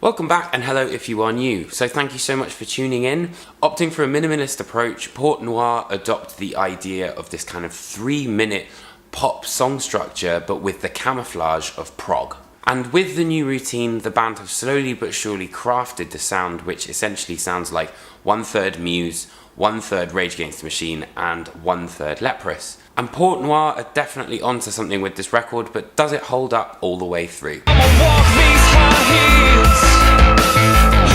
Welcome back and hello if you are new. So thank you so much for tuning in. Opting for a minimalist approach, Port Noir adopt the idea of this kind of 3-minute pop song structure but with the camouflage of prog. And with the new routine, the band have slowly but surely crafted the sound which essentially sounds like 1/3 Muse, 1/3 Rage Against the Machine and 1/3 Leprous. And Port Noir are definitely onto something with this record, but does it hold up all the way through?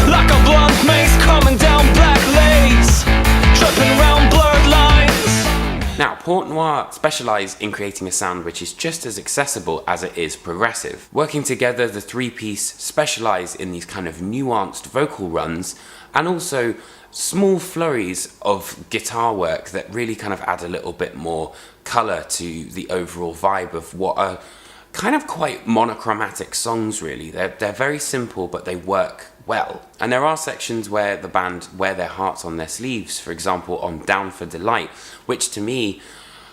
Like a blunt mace coming down black lace, tripping around blurred lines. Now, Port Noir specialise in creating a sound which is just as accessible as it is progressive. Working together, the three-piece specialise in these kind of nuanced vocal runs and also small flurries of guitar work that really kind of add a little bit more colour to the overall vibe of what are kind of quite monochromatic songs really. They're very simple but they work well. And there are sections where the band wear their hearts on their sleeves, for example on Down for Delight, which to me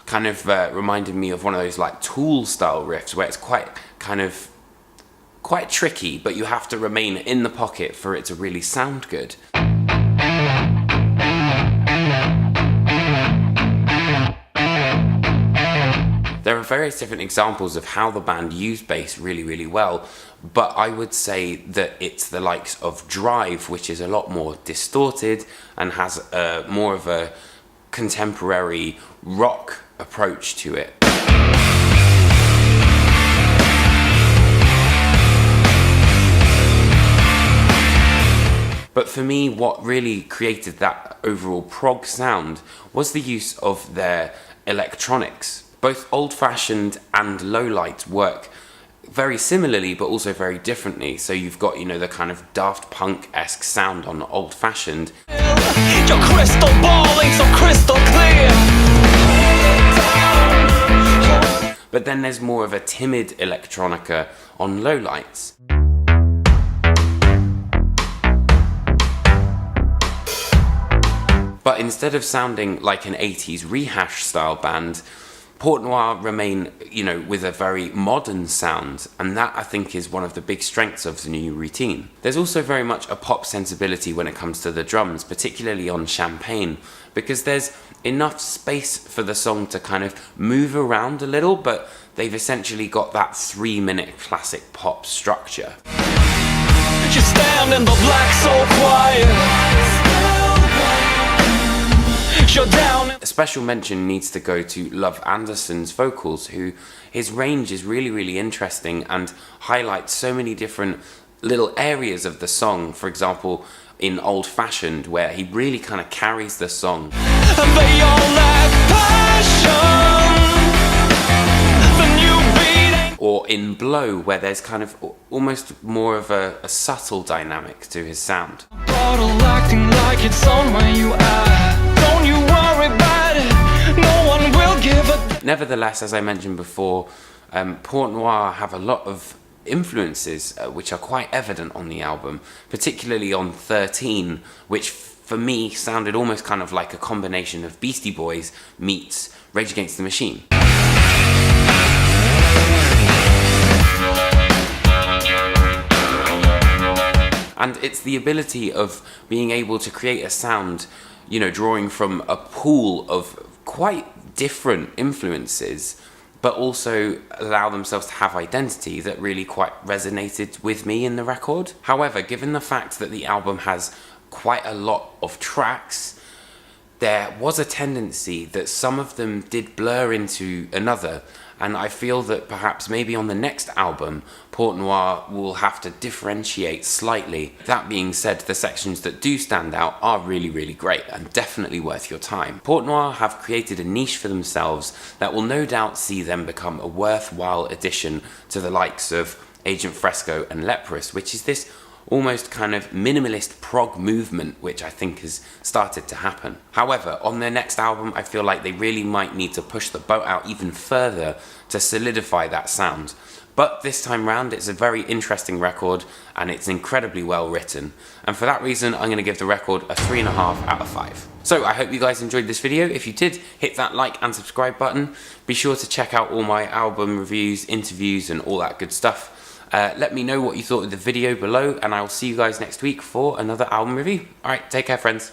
kind of reminded me of one of those like Tool style riffs where it's quite tricky, but you have to remain in the pocket for it to really sound good. There are various different examples of how the band use bass really well, but I would say that it's the likes of Drive, which is a lot more distorted and has more of a contemporary rock approach to it. But for me, what really created that overall prog sound was the use of their electronics. Both old-fashioned and low-light work very similarly but also very differently. So you've got, the kind of Daft Punk-esque sound on old-fashioned. Your crystal ball ain't so crystal clear. But then there's more of a timid electronica on low-lights. But instead of sounding like an 80s rehash style band, Port Noir remain, with a very modern sound, and that I think is one of the big strengths of the new routine. There's also very much a pop sensibility when it comes to the drums, particularly on Champagne, because there's enough space for the song to kind of move around a little, but they've essentially got that 3-minute classic pop structure. You stand in the black so quiet. A special mention needs to go to Love Anderson's vocals, who his range is really interesting and highlights so many different little areas of the song. For example, in Old Fashioned, where he really kind of carries the song. And they all lack passion. The new beat. Or in Blow, where there's kind of almost more of a subtle dynamic to his sound. Bottle acting like it's on where you are. Don't you worry about it, no one will give a... Nevertheless, as I mentioned before, Port Noir have a lot of influences which are quite evident on the album, particularly on 13, which for me sounded almost kind of like a combination of Beastie Boys meets Rage Against the Machine. And it's the ability of being able to create a sound, drawing from a pool of quite different influences, but also allow themselves to have identity that really quite resonated with me in the record. However, given the fact that the album has quite a lot of tracks, there was a tendency that some of them did blur into another, and I feel that perhaps maybe on the next album, Port Noir will have to differentiate slightly. That being said, the sections that do stand out are really great and definitely worth your time. Port Noir have created a niche for themselves that will no doubt see them become a worthwhile addition to the likes of Agent Fresco and Leprous, which is this almost kind of minimalist prog movement which I think has started to happen. However, on their next album, I feel like they really might need to push the boat out even further to solidify that sound. But this time round, it's a very interesting record and it's incredibly well written. And for that reason, I'm going to give the record a 3.5 out of 5. So I hope you guys enjoyed this video. If you did, hit that like and subscribe button. Be sure to check out all my album reviews, interviews and all that good stuff. Let me know what you thought of the video below, and I will see you guys next week for another album review. Alright, take care, friends.